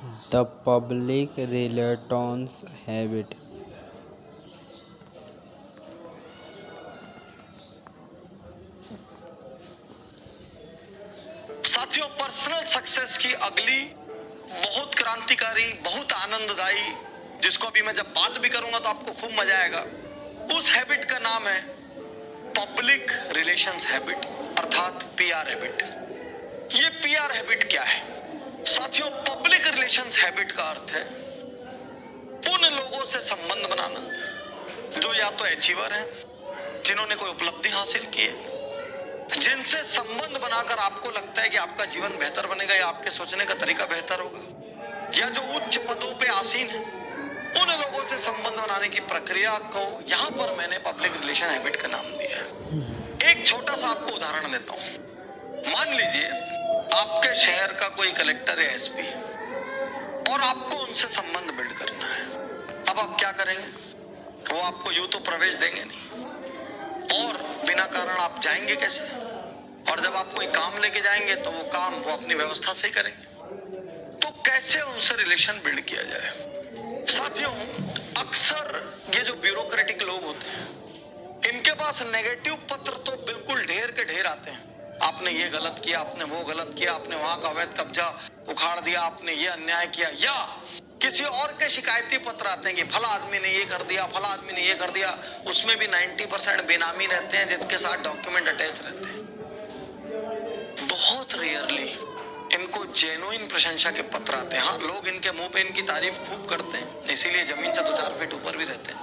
The public relations habit. साथियों, personal success की अगली बहुत क्रांतिकारी, बहुत आनंददायी, जिसको अभी मैं जब बात भी करूंगा तो आपको खूब मजा आएगा, उस हैबिट का नाम है पब्लिक रिलेशंस हैबिट, अर्थात पीआर हैबिट। ये पीआर हैबिट क्या है? साथियों, पब्लिक रिलेशंस हैबिट का अर्थ है उन लोगों से संबंध बनाना जो या तो अचीवर हैं, जिन्होंने कोई उपलब्धि हासिल की है, जिनसे संबंध बनाकर आपको लगता है कि आपका जीवन बेहतर बनेगा या आपके सोचने का तरीका बेहतर होगा, या जो उच्च पदों पे आसीन है, उन लोगों से संबंध बनाने की प्रक्रिया को यहां पर मैंने पब्लिक रिलेशन हैबिट का नाम दिया है। एक छोटा सा आपको उदाहरण देता हूं। मान लीजिए आपके शहर का कोई कलेक्टर या एसपी और आपको उनसे संबंध बिल्ड करना है। अब आप क्या करेंगे? वो आपको यूं तो प्रवेश देंगे नहीं, और बिना कारण आप जाएंगे कैसे? और जब आप कोई काम लेके जाएंगे तो वो काम वो अपनी व्यवस्था से ही करेंगे। तो कैसे उनसे रिलेशन बिल्ड किया जाए? साथियों, अक्सर ये जो ब्यूरोक्रेटिक लोग होते हैं, इनके पास नेगेटिव पत्र तो बिल्कुल ढेर के ढेर आते हैं। आपने ये गलत किया, आपने वो गलत किया, आपने वहां का अवैध कब्जा उखाड़ दिया, आपने ये अन्याय किया, या किसी और के शिकायती पत्र आते हैं कि फला आदमी ने ये कर दिया, फला आदमी ने ये कर दिया। उसमें भी 90% बेनामी रहते हैं, जिनके साथ डॉक्यूमेंट अटैच रहते हैं। बहुत रेयरली इनको जेन्युइन प्रशंसा के पत्र आते हैं। हाँ, लोग इनके मुंह पे इनकी तारीफ खूब करते हैं, इसीलिए जमीन से 2-4 फीट ऊपर भी रहते हैं,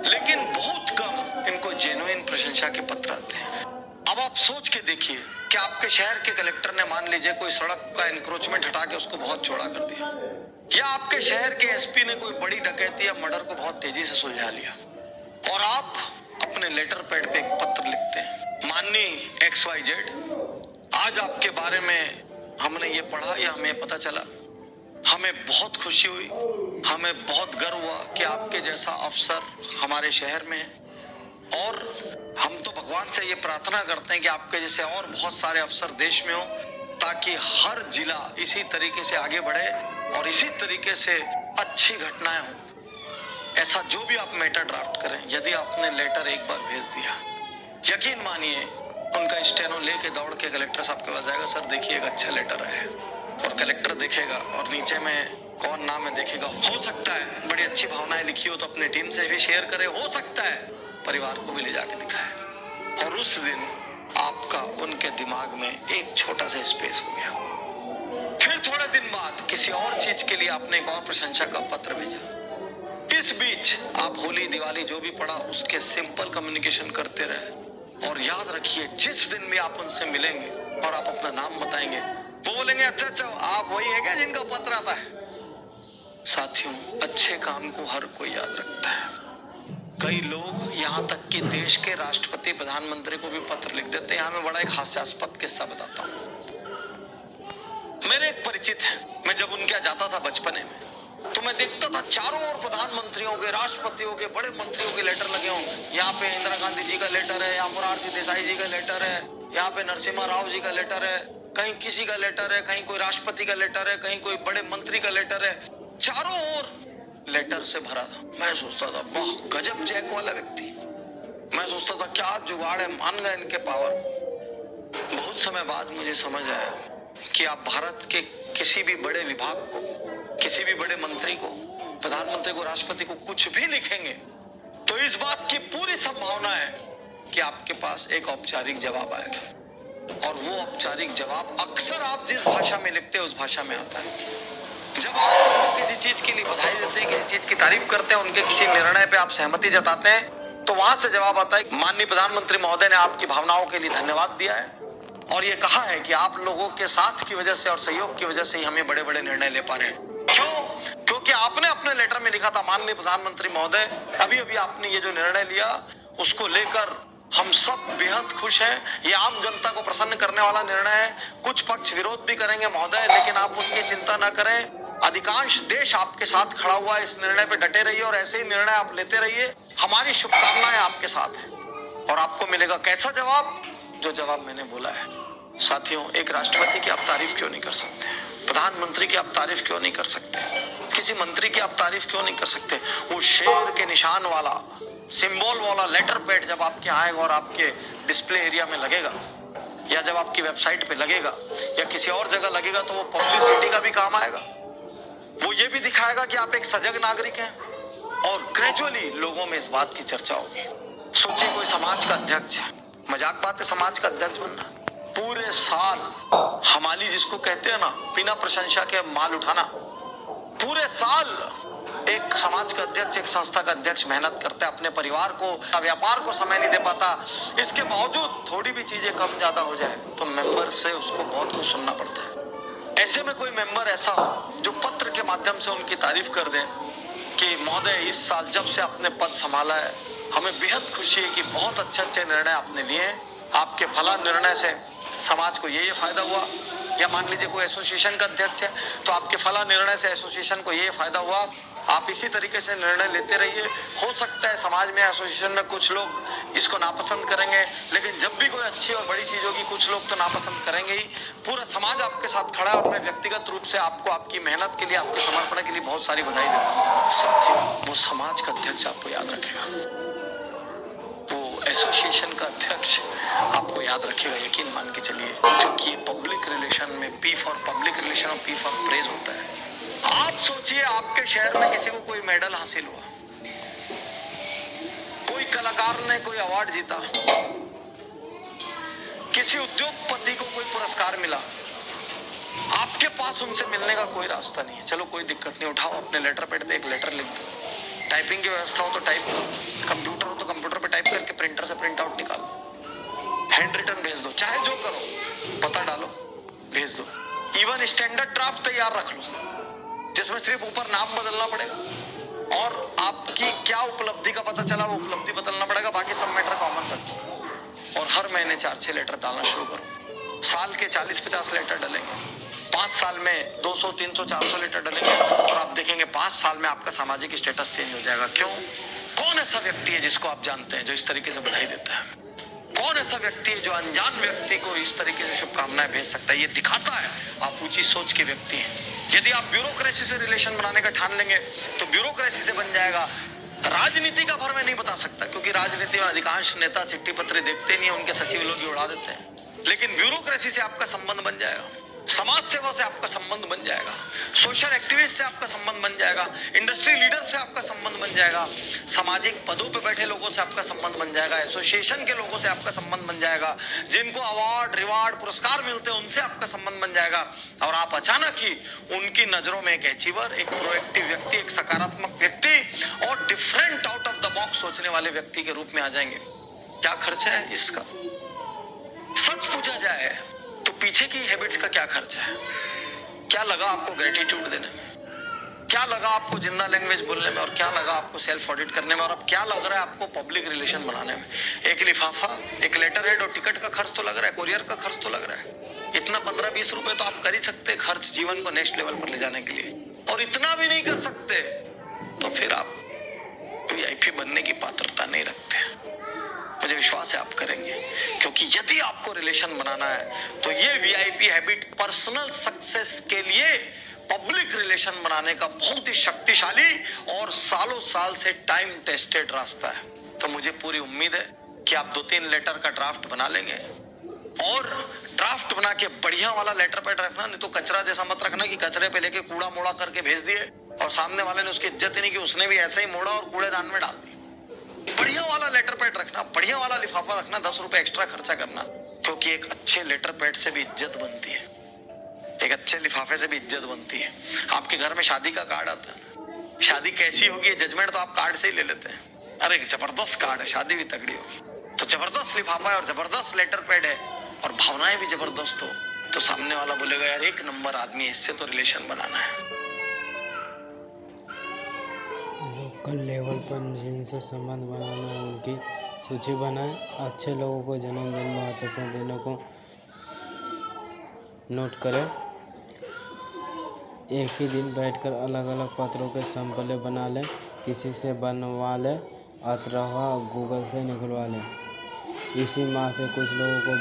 लेकिन बहुत कम इनको जेन्युइन प्रशंसा के पत्र आते हैं। अब आप सोच के देखिए कि आपके शहर के कलेक्टर ने मान लीजिए कोई सड़क का इंक्रोचमेंट हटा के उसको बहुत चौड़ा कर दिया, या आपके शहर के एसपी ने कोई बड़ी डकैती या मर्डर को बहुत तेजी से सुलझा लिया, और आप अपने लेटर पैड पे एक पत्र लिखते हैं, माननीय XYZ, आज आपके बारे में हमने ये पढ़ा या हमें पता चला, हमें बहुत खुशी हुई, हमें बहुत गर्व हुआ कि आपके जैसा अफसर हमारे शहर में है, और हम तो भगवान से ये प्रार्थना करते हैं कि आपके जैसे और बहुत सारे अफसर देश में हो, ताकि हर जिला इसी तरीके से आगे बढ़े और इसी तरीके से अच्छी घटनाएं हो। ऐसा जो भी आप मैटर ड्राफ्ट करें, यदि आपने लेटर एक बार भेज दिया, यकीन मानिए उनका स्टेनो लेके दौड़ के कलेक्टर साहब के पास जाएगा, सर देखिए एक अच्छा लेटर है, और कलेक्टर देखेगा और नीचे में कौन नाम है देखेगा। हो सकता है बड़ी अच्छी भावनाएं लिखी हो तो अपनी टीम से भी शेयर करे, हो सकता है परिवार को भी ले जाके दिखाए, और उस दिन आपका उनके दिमाग में एक छोटा सा स्पेस हो गया। फिर थोड़े दिन बाद किसी और चीज के लिए आपने एक और प्रशंसा का पत्र भेजा। इस बीच आप होली दिवाली जो भी पड़ा उसके सिंपल कम्युनिकेशन करते रहे, और याद रखिए जिस दिन भी आप उनसे मिलेंगे और आप अपना नाम बताएंगे, वो बोलेंगे अच्छा आप वही है क्या जिनका पत्र आता है? साथियों, अच्छे काम को हर कोई याद रखता है। कई लोग यहाँ तक कि देश के राष्ट्रपति प्रधानमंत्री को भी पत्र लिख देते हैं। यहाँ मैं बड़ा एक हास्यास्पद किस्सा बताता हूँ। मेरे एक परिचित है, मैं जब उनके यहाँ जाता था बचपने में, तो मैं देखता था चारों ओर प्रधानमंत्रियों के, राष्ट्रपतियों के, बड़े मंत्रियों के लेटर लगे हों। यहाँ पे इंदिरा गांधी जी का लेटर है, यहाँ मोरारजी देसाई जी का लेटर है, यहाँ पे नरसिम्हा राव जी का लेटर है, कहीं किसी का लेटर है, कहीं कोई राष्ट्रपति का लेटर है, कहीं कोई बड़े मंत्री का लेटर है, चारों ओर लेटर से भरा था। मैं सोचता था वाह गजब जैक वाला व्यक्ति। मैं सोचता था क्या जुगाड़ है, मान गए इनके पावर को। बहुत समय बाद मुझे समझ आया कि आप भारत के किसी भी बड़े विभाग को, किसी भी बड़े मंत्री को, प्रधानमंत्री को, राष्ट्रपति को कुछ भी लिखेंगे तो इस बात की पूरी संभावना है कि आपके पास एक औपचारिक जवाब आएगा, और वो औपचारिक जवाब अक्सर आप जिस भाषा में लिखते हैं उस भाषा में आता है। जब आप किसी चीज के लिए बधाई देते हैं, किसी चीज की तारीफ करते हैं, उनके किसी निर्णय पे आप सहमति जताते हैं, तो वहां से जवाब आता है माननीय प्रधानमंत्री महोदय ने आपकी भावनाओं के लिए धन्यवाद दिया है, और ये कहा है कि आप लोगों के साथ की वजह से और सहयोग की वजह से ही हमें बड़े बड़े निर्णय ले पा रहे हैं। क्यों? क्योंकि आपने अपने लेटर में लिखा था माननीय प्रधानमंत्री महोदय, अभी अभी आपने ये जो निर्णय लिया उसको लेकर हम सब बेहद खुश हैं। ये आम जनता को प्रसन्न करने वाला निर्णय है। कुछ पक्ष विरोध भी करेंगे महोदय, लेकिन आप उनकी चिंता न करें, अधिकांश देश आपके साथ खड़ा हुआ है। इस निर्णय पे डटे रहिए और ऐसे ही निर्णय आप लेते रहिए। हमारी शुभकामनाएं आपके साथ हैं। और आपको मिलेगा कैसा जवाब? जो जवाब मैंने बोला है। साथियों, एक राष्ट्रपति की आप तारीफ क्यों नहीं कर सकते? प्रधानमंत्री की आप तारीफ क्यों नहीं कर सकते? किसी मंत्री की आप तारीफ क्यों नहीं कर सकते? वो शेर के निशान वाला, सिंबल वाला लेटर पैड जब आपके आएगा और आपके डिस्प्ले एरिया में लगेगा, या जब आपकी वेबसाइट पे लगेगा, या किसी और जगह लगेगा, तो वो पब्लिसिटी का भी काम आएगा। वो ये भी दिखाएगा कि आप एक सजग नागरिक हैं, और ग्रेजुअली लोगों में इस बात की चर्चा होगी। सोचिए कोई समाज का अध्यक्ष है, मजाक बात है समाज का अध्यक्ष बनना, पूरे साल हमाली जिसको कहते हैं ना, बिना प्रशंसा के माल उठाना, पूरे साल एक समाज का अध्यक्ष, एक संस्था का अध्यक्ष मेहनत करता है, अपने परिवार को, व्यापार को समय नहीं दे पाता, इसके बावजूद थोड़ी भी चीजें कम ज्यादा हो जाए तो मेंबर से उसको बहुत कुछ सुनना पड़ता है। ऐसे में कोई मेंबर ऐसा हो जो पत्र के माध्यम से उनकी तारीफ कर दे कि महोदय इस साल जब से आपने पद संभाला है, हमें बेहद खुशी है कि बहुत अच्छे अच्छे निर्णय आपने लिए हैं, आपके फला निर्णय से समाज को ये फायदा हुआ। या मान लीजिए कोई एसोसिएशन का अध्यक्ष है, तो आपके फला निर्णय से एसोसिएशन को ये फायदा हुआ। आप इसी तरीके से निर्णय लेते रहिए। हो सकता है समाज में, एसोसिएशन में कुछ लोग इसको नापसंद करेंगे, लेकिन जब भी कोई अच्छी और बड़ी चीज होगी, कुछ लोग तो नापसंद करेंगे ही। पूरा समाज आपके साथ खड़ा है, और मैं व्यक्तिगत रूप से आपको आपकी मेहनत के लिए, आपके समर्पण के लिए बहुत सारी बधाई देता हूँ। साथियों, वो समाज का अध्यक्ष आपको याद रखेगा, एसोसिएशन का अध्यक्ष आपको याद रखेगा, यकीन मान के चलिए, क्योंकि पब्लिक रिलेशन में पी फॉर पब्लिक रिलेशन और पी फॉर प्रेज होता है। आप सोचिए आपके शहर में किसी को कोई मेडल हासिल हुआ, कोई कलाकार ने कोई अवार्ड जीता, किसी उद्योगपति को कोई पुरस्कार मिला, आपके पास उनसे मिलने का कोई रास्ता नहीं है। चलो कोई दिक्कत नहीं, उठाओ अपने लेटर पैड पे एक लेटर लिख दो, टाइपिंग की व्यवस्था हो तो टाइप करो, कंप्यूटर हो तो कंप्यूटर पे टाइप करके प्रिंटर से प्रिंट आउट निकालो, हैंड रिटन भेज दो, चाहे जो करो, पता डालो, भेज दो। इवन स्टैंडर्ड ड्राफ्ट तैयार रख लो, जिसमें सिर्फ ऊपर नाम बदलना पड़ेगा और आपकी क्या उपलब्धि का पता चला वो उपलब्धि बदलना पड़ेगा, बाकी सब मैटर कॉमन रख दो। और हर महीने 4-6 लेटर डालना शुरू करो। साल के 40-50 लेटर डलेंगे, 5 साल में 200, 300, 400 लीटर डलेंगे, और आप देखेंगे 5 साल में आपका सामाजिक स्टेटस चेंज हो जाएगा। क्यों? कौन ऐसा व्यक्ति है जिसको आप जानते हैं जो इस तरीके से बधाई देता है? कौन ऐसा व्यक्ति है जो अनजान व्यक्ति को इस तरीके से शुभकामनाएं भेज सकता है? ये दिखाता है आप ऊंची सोच के व्यक्ति हैं। यदि आप ब्यूरोक्रेसी से रिलेशन बनाने का ठान लेंगे तो ब्यूरोक्रेसी से बन जाएगा। राजनीति का भर मैं नहीं बता सकता, क्योंकि राजनीति में अधिकांश नेता चिट्ठी पत्र देखते नहीं, उनके सचिव लोग ही उड़ा देते हैं। लेकिन ब्यूरोक्रेसी से आपका संबंध बन जाएगा, समाज सेवा से आपका संबंध बन जाएगा, सोशल एक्टिविस्ट से आपका संबंध बन जाएगा, इंडस्ट्री लीडर से आपका संबंध बन जाएगा, सामाजिक पदों पे बैठे लोगों से आपका संबंध बन जाएगा, एसोसिएशन के लोगों से आपका संबंध बन जाएगा, जिनको अवार्ड, रिवार्ड, पुरस्कार मिलते हैं उनसे आपका संबंध बन जाएगा। और आप अचानक ही उनकी नजरों में एक अचीवर, एक प्रोएक्टिव व्यक्ति, एक सकारात्मक व्यक्ति और different out of the box सोचने वाले व्यक्ति के रूप में आ जाएंगे। क्या खर्चा है इसका? सच पूछा जाए तो पीछे की हैबिट्स का क्या खर्चा है? क्या लगा आपको ग्रेटिट्यूड देने में, क्या लगा आपको जिंदा लैंग्वेज बोलने में, और क्या लगा आपको सेल्फ ऑडिट करने में, और अब क्या लग रहा है आपको पब्लिक रिलेशन बनाने में? एक लिफाफा, एक लेटर हेड और टिकट का खर्च तो लग रहा है, कोरियर का खर्च तो लग रहा है। इतना 15-20 रुपए तो आप कर ही सकते खर्च जीवन को नेक्स्ट लेवल पर ले जाने के लिए, और इतना भी नहीं कर सकते तो फिर आप वीआईपी बनने की पात्रता नहीं रखते। मुझे विश्वास है आप करेंगे, क्योंकि यदि आपको रिलेशन बनाना है तो ये वीआईपी हैबिट पर्सनल सक्सेस के लिए पब्लिक रिलेशन बनाने का बहुत ही शक्तिशाली और सालों साल से टाइम टेस्टेड रास्ता है। तो मुझे पूरी उम्मीद है कि आप 2-3 लेटर का ड्राफ्ट बना लेंगे, और ड्राफ्ट बना के बढ़िया वाला लेटर पैड रखना, नहीं तो कचरा जैसा मत रखना कि कचरे पे लेके कूड़ा मोड़ा करके भेज दिए और सामने वाले ने उसकी इज्जत ही नहीं की, उसने भी ऐसे ही मोड़ा और कूड़ेदान में डाल दिया। बढ़िया वाला लेटर पैड रखना, बढ़िया वाला लिफाफा रखना, 10 रुपए एक्स्ट्रा खर्चा करना, क्योंकि एक अच्छे लेटर पैड से भी इज्जत बनती है, एक अच्छे लिफाफे से भी इज्जत बनती है। आपके घर में शादी का कार्ड आता है, शादी कैसी होगी जजमेंट तो आप कार्ड से ही ले लेते हैं। अरे जबरदस्त कार्ड है, शादी भी तगड़ी होगी, तो जबरदस्त लिफाफा है और जबरदस्त लेटर पैड है और भावनाएं भी जबरदस्त हो, तो सामने वाला बोलेगा यार एक नंबर आदमी, इससे तो रिलेशन बनाना है। लोकल लेवल पर जिनसे संबंध बनाना है उनकी सूची बनाएं। अच्छे लोगों को जन्मदिन, महत्वपूर्ण दिनों को नोट करें। एक ही दिन बैठकर अलग अलग पत्रों के सैंपल बना लें, किसी से बनवा लें अथवा गूगल से निकलवा लें। इसी माह से कुछ लोगों को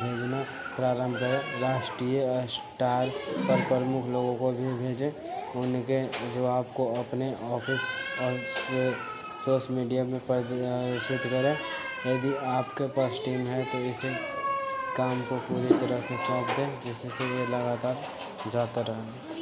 भेजना प्रारंभ करें। राष्ट्रीय स्टार पर प्रमुख लोगों को भी भेजें। उनके जवाब को अपने ऑफिस और सोशल मीडिया में प्रदर्शित करें। यदि आपके पास टीम है तो इसे काम को पूरी तरह से सौंप दें, जिससे ये लगातार जाता रहे।